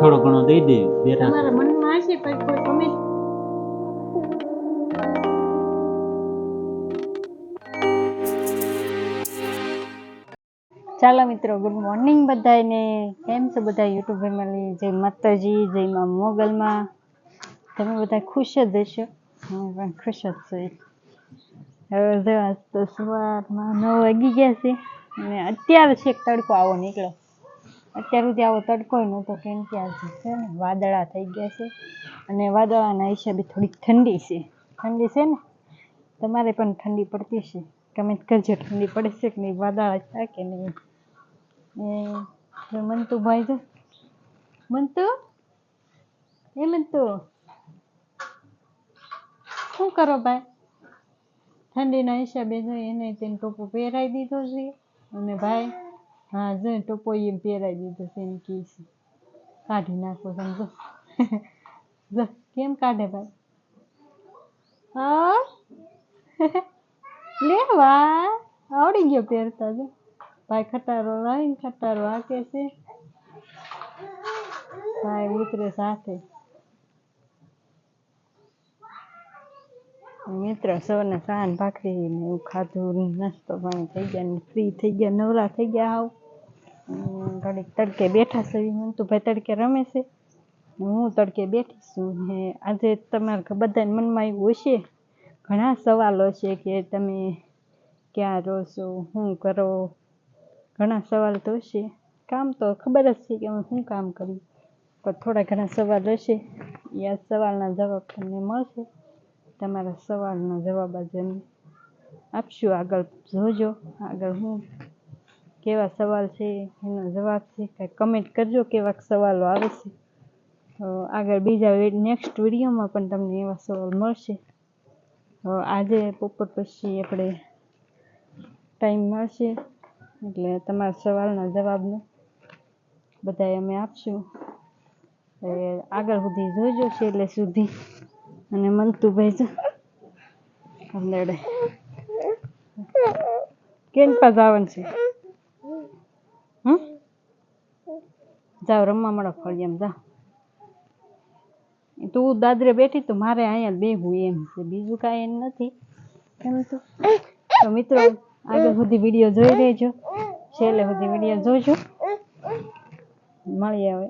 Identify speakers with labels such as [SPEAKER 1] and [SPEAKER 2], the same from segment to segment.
[SPEAKER 1] થોડો ઘણો દઈ દે બેઠા
[SPEAKER 2] તમારા મનમાં હશે પણ કોઈ કમેન્ટ ચાલો મિત્રો, ગુડ મોર્નિંગ બધાને. કેમ છો બધા યુટ્યુબ ફેમિલી? જય માતાજી, જય મા મોગલમાં. તમે બધા ખુશ જ હશો, હું પણ ખુશ જ છું. હવે જો આજ તો સવારમાં 9 વાગી ગયા છે અને અત્યારે છેક તડકો આવો નીકળ્યો. અત્યાર સુધી આવો તડકો નહોતો, કેમ કે આજે છે ને વાદળા થઈ ગયા છે અને વાદળાના હિસાબે થોડીક ઠંડી છે. ઠંડી છે ને, તમારે પણ ઠંડી પડતી છે? કમેન્ટ કરજો, ઠંડી પડે છે કે નહીં, વાદળા છે કે નહીં. મંતુ ભાઈ છે, મંતુ એ મંતુ શું કરો ભાઈ? ઠંડીના હિસાબે જો એને તેને ટોપો પહેરાવી દીધો છે અને ભાઈ હા જો ટોપો એમ પહેરાવી દીધો છે. એને કી છે કાઢી નાખો સમજો. જો કેમ કાઢે ભાઈ? હા લેવા આવડી ગયો પહેરતા. જો ભાઈ ખટારો લાવીને ખટારો હાકે છે, ભાઈ ઉતરે સાથે. મિત્ર સૌને સાન ભાખરી ને એવું ખાધું, નાસ્તો પાણી થઈ ગયા ને ફ્રી થઈ ગયા, નવરા થઈ ગયા. આવ ઘડીક તડકે બેઠા છે. મંતુ ભાઈ તડકે રમે છે, હું તડકે બેઠી છું. ને આજે તમારા બધાને મનમાં એવું હશે, ઘણા સવાલો છે કે તમે ક્યાં રહો છો, શું કરો? ઘણા સવાલ તો હશે. કામ તો ખબર જ છે કે હું શું કામ કરું, પણ થોડા ઘણા સવાલ હશે. એ સવાલના જવાબ તમને મળશે. તમારા સવાલના જવાબ આજે અમે આપશું. આગળ જોજો, આગળ હું કેવા સવાલ છે એનો જવાબ છે. કાંઈ કમેન્ટ કરજો કેવા સવાલો આવે છે, તો આગળ બીજા નેક્સ્ટ વિડીયોમાં પણ તમને એવા સવાલ મળશે. આજે બપોર પછી આપણે ટાઈમ મળશે એટલે તમારા સવાલના જવાબનો બધા અમે આપશું. આગળ સુધી જોજો છેલ્લે સુધી. અને મંતુભાઈ જો લડે કેમ પા જવાનું છે? જાઓ રમવા મળો ફળિયામાં જાઓ. તું દાદરે બેઠી તો મારે અહીંયા બેહવું એમ છે, બીજું કાંઈ એમ નથી. એમ તો મિત્રો આગળ સુધી વિડીયો જોઈ લેજો, છેલ્લે સુધી વિડીયો જોજો. મળીએ હવે.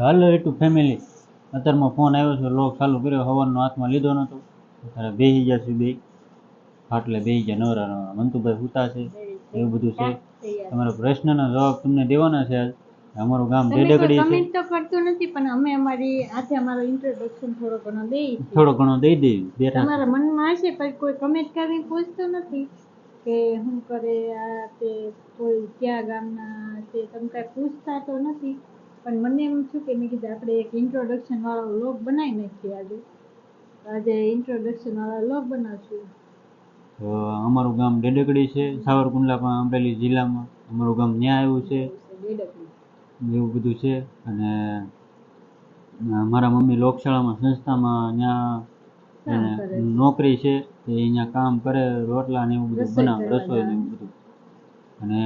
[SPEAKER 1] હાલો યુટ્યુબ ફેમિલી, અત્યારમાં ફોન આવ્યો છે, લોક ચાલુ કર્યો, હવાનો હાથમાં લીધો નહોતો. ત્યારે બેસી ગયા છે, બે ખાટલે બેસી ગયા નવરા નવરા. મંતુભાઈ સૂતા છે, એવું બધું છે. તમારો પ્રશ્નના જવાબ તમને દેવાના છે. અમારું ગામ ડેડકડી છે.
[SPEAKER 2] કમેન્ટ તો કરતો નથી, પણ અમે અમારી આજે અમારો ઇન્ટ્રોડક્શન થોડો ઘણો
[SPEAKER 1] દઈ દે બેઠા.
[SPEAKER 2] તમારા મનમાં હશે પણ કોઈ કમેન્ટ કરીને પૂછતો નથી કે શું કરે આ તે, કોઈ ક્યાં ગામના છે, તમે કાંઈ પૂછતા તો નથી. પણ મને એમ છું કે મેં કીધું આપણે એક ઇન્ટ્રોડક્શન વાળો વ્લોગ બનાવી નાખીએ. આજે ઇન્ટ્રોડક્શન વાળા વ્લોગ બનાવશું.
[SPEAKER 1] તો અમારું ગામ ડેડકડી છે, સાવરકુંડલા અમરેલી જિલ્લામાં. અમારું ગામ ત્યાં આવ્યું છે, એવું બધું છે. અને મારા મમ્મી લોકશાળામાં સંસ્થામાં ત્યાં નોકરી છે, એ અહીંયા કામ કરે, રોટલા ને એવું બધું બનાવે, રસોઈ ને એવું બધું. અને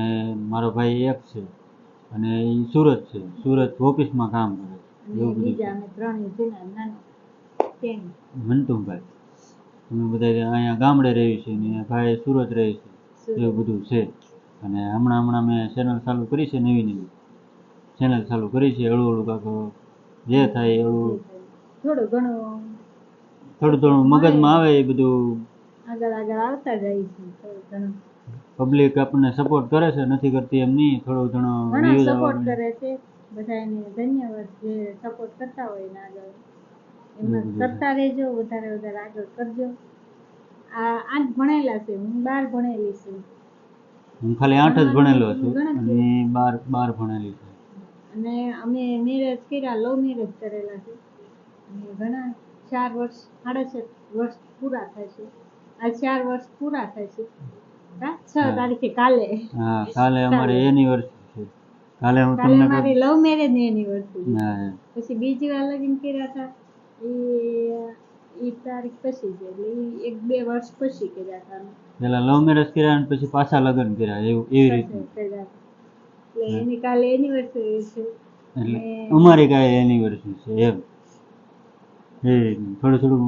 [SPEAKER 1] મારો ભાઈ એક છે અને એ સુરત છે, સુરત ઓફિસમાં કામ કરે, એવું બધું છે. મંતુભાઈ અમે બધા અહીંયા ગામડે રહીએ છીએ ને ભાઈ સુરત રહે છે, એવું બધું છે. અને હમણાં મેં ચેનલ ચાલુ કરી છે, નવી ચેનલ ચાલુ કરી છે. હળવું કાંક જે થાય એવું થોડું થોડું મગજમાં આવે એ બધું
[SPEAKER 2] આગળ આવતા જાય છે.
[SPEAKER 1] પબ્લિક આપણને સપોર્ટ કરે છે, નથી કરતી એમ નહીં, થોડો ઘણો
[SPEAKER 2] સપોર્ટ કરે છે. બધાને ધન્યવાદ જે સપોર્ટ કરતા હોય ને આગળ એમાં કરતા રહેજો, વધારે આગળ કરજો. આ 8 ભણેલા છે, હું 12 ભણેલી છું.
[SPEAKER 1] હું ખાલી 8 જ ભણેલો છું અને 12 ભણેલી છે.
[SPEAKER 2] અને અમે મેરેજ કર્યા, લવ મેરેજ કરેલા છે. અને ઘણા 4 વર્ષ 4.5 વર્ષ પૂરા થાય છે. આ 4 વર્ષ પૂરા થાય છે. 6 તારીખે કાલે. હા, કાલે
[SPEAKER 1] અમારી એનિવર્સરી છે. કાલે હું તમને
[SPEAKER 2] મારી લવ મેરેજ ની એનિવર્સરી. પછી બીજી વાર લગ્ન કર્યા હતા એ તારીખ પછી છે, એટલે 1-2 વર્ષ પછી કર્યા હતા.
[SPEAKER 1] પેલા લવ મેરેજ કર્યા અને પછી પાછા લગ્ન કર્યા, એવી રીતે.
[SPEAKER 2] એટલે એની કાલે એનિવર્સરી છે.
[SPEAKER 1] એટલે અમારી કાંઈ એનિવર્સરી છે એમ એ થોડું થોડું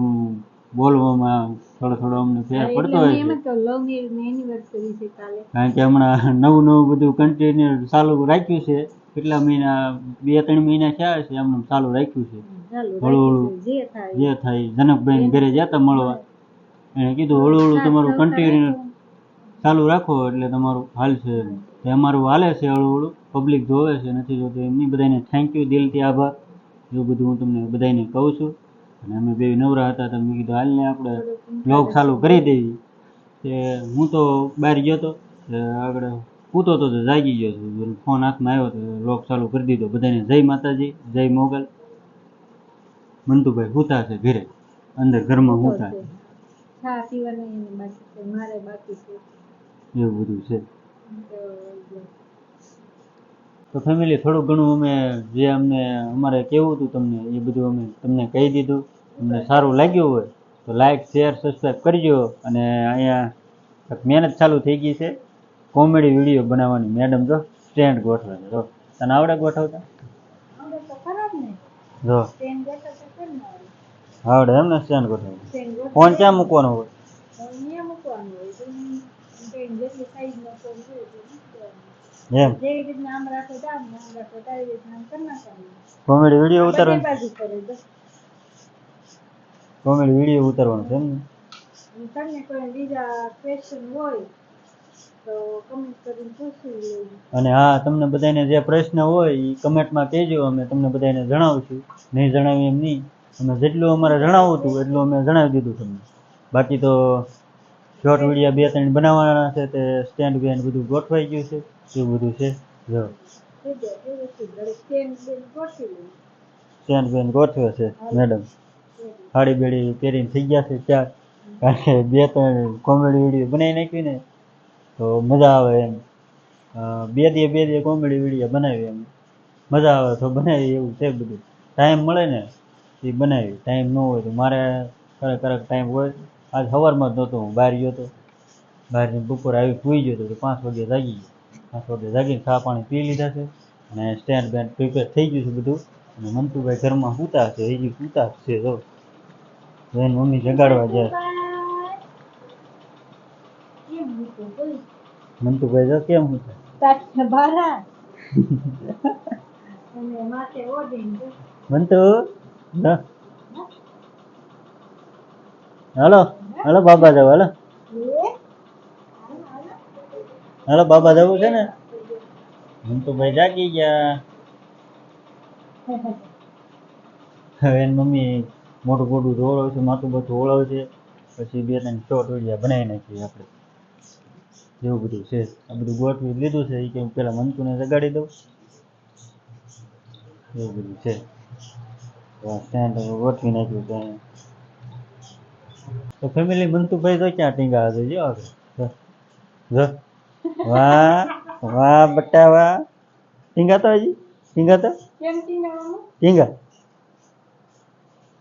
[SPEAKER 1] બોલવામાં થોડો અમને ફેર પડતો હોય છે કારણ કે હમણાં નવું બધું કન્ટિન્યુ ચાલુ રાખ્યું છે કેટલા મહિના 2-3 મહિના થયા છે એમને ચાલુ રાખ્યું છે હળવું જે થાય જનકભાઈ ઘરે જતા મળવા એને કીધું હળવું તમારું કન્ટિન્યુ ચાલુ રાખો એટલે તમારું હાલશે એ અમારું હાલે છે હળવું પબ્લિક જોવે છે નથી જોતું એમની બધાને થેન્ક યુ દિલથી આભાર એવું બધું હું તમને બધાને કહું છું અને અમે બે નવરા હતા તો મેં કીધું હાલને આપણે બ્લોગ ચાલુ કરી દઈએ કે હું તો બહાર ગયો હતો આગળ સૂતો હતો તો જાગી ગયો છું ફોન હાથમાં આવ્યો તો બ્લોગ ચાલુ કરી દીધો બધાને જય માતાજી જય મોગલ મંતુભાઈ સૂતા છે ઘરે અંદર ઘરમાં સૂતા એવું બધું છે તો ફેમિલી થોડું ઘણું અમે જે અમને અમારે કહેવું હતું તમને એ બધું અમે તમને કહી દીધું તમને સારું લાગ્યું હોય તો લાઈક શેર સબસ્ક્રાઈબ કરજો અને અહીંયા મહેનત ચાલુ થઈ ગઈ છે કોમેડી વિડીયો બનાવવાની મેડમ જો સ્ટેન્ડ ગોઠવે છે જો તને આવડે ગોઠવતા જો આવડે એમ ને સ્ટેન્ડ ગોઠવે ફોન ક્યાં મૂકવાનો હોય એમ કોમેડી વિડીયો ઉતારવાનો કોમેડી વિડીયો ઉતારવાનો છે એમ ને અને હા તમને બધાને જે પ્રશ્ન હોય એ કમેન્ટમાં કહેજો અમે તમને બધાને જણાવશું નહીં જણાવીએ એમ નહીં અમે જેટલું અમારે જણાવવું હતું એટલું અમે જણાવી દીધું તમને બાકી તો શોર્ટ વિડીયો 2-3 બનાવવાના છે તે સ્ટેન્ડ બેન્ડ બધું ગોઠવાઈ ગયું છે એવું બધું છે જો સ્ટેન્ડ બેન્ડ ગોઠવે છે મેડમ સાડી બેડી પહેરીને થઈ ગયા છે ચાર કારણ કે 2-3 કોમેડી વિડીયો બનાવી નાખ્યું ને તો મજા આવે એમ બે દી કોમેડી વિડીયો બનાવી એમ મજા આવે તો બનાવી એવું છે બધું ટાઈમ મળે ને એ બનાવી ટાઈમ ન હોય તો મારે ખરેખર ટાઈમ હોય આજ સવારમાં જ નહોતો હું બહાર ગયો હતો બહારની બપોર આવી સૂઈ ગયો હતો તો 5 વાગે જાગી ગયો 5 વાગે જાગીને ચા પાણી પી લીધા છે અને સ્ટેન્ડ બેન્ડ પ્રિપેર થઈ ગયું છે બધું અને મંતુભાઈ ઘરમાં સૂતા છે હજી સૂતા છે જો એની મમ્મી જગાડવા જાય મંતુભાઈ જો કેમ સૂતા મંતુ હાલો બાબા જાવ હાલો બાબા જવું છે ને મંતુભાઈ જાગી ગયા હવે એની મમ્મી મોટું ઓળવ છે માથું બધું ઓળવ છે પછી 2-3 શોર્ટ વિડીયો બનાવી નાખીએ આપણે એવું બધું છે આ બધું ગોઠવી લીધું છે એ કે પેલા મંતુને જગાડી દઉં એવું બધું છે સ્ટેન્ડ ગોઠવી નાખ્યું છે તો ફેમિલી મંતુભાઈ તો ક્યાં ટીંગા હશે જો આગળ જો વાહ વાહ બટ્ટા વાહ ટીંગા તો હજી ટીંગા તો ટીંગા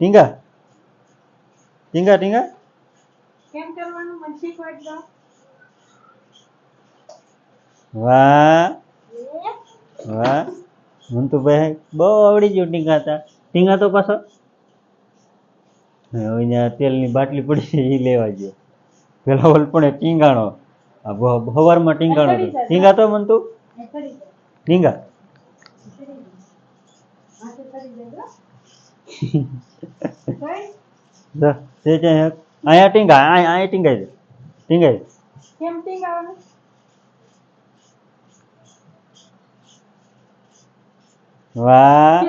[SPEAKER 1] ટીંગા ટીંગા ટીંગા વાહ વાહ મંતુભાઈ બહુ આવડી ગયું ટીંગા તો પાછો અહીંયા તેલની બાટલી પડી છે એ લેવા ગયો પેલા ઓલ પણ ટીંગાણો સવારમાં ટીંગાણો ટીંગા તો મંતુ ટીંગા અહીંયા ટીંગા અહીંયા ટીંગાઈ ટીંગાઈ વાહ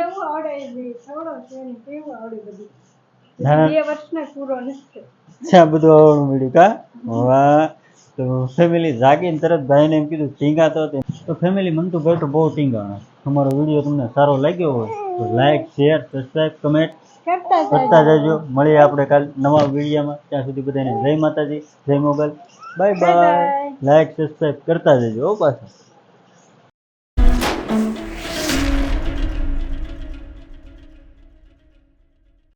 [SPEAKER 1] બધું આવડું મળ્યું કા વાહ તો ફેમિલી જાગીને તરત ભાઈને એમ કીધું ટીંગા તો ફેમિલી મંતુભાઈ તો બહુ ટીંગાણા અમારો વિડીયો તમને સારો લાગ્યો હોય તો લાઈક શેર સબસ્ક્રાઈબ કમેન્ટ કરતા જજો મળીએ આપણે કાલ નવા વિડીયોમાં ત્યાં સુધી બધાને જય માતાજી જય Mogal bye bye like subscribe કરતા જજો પાછા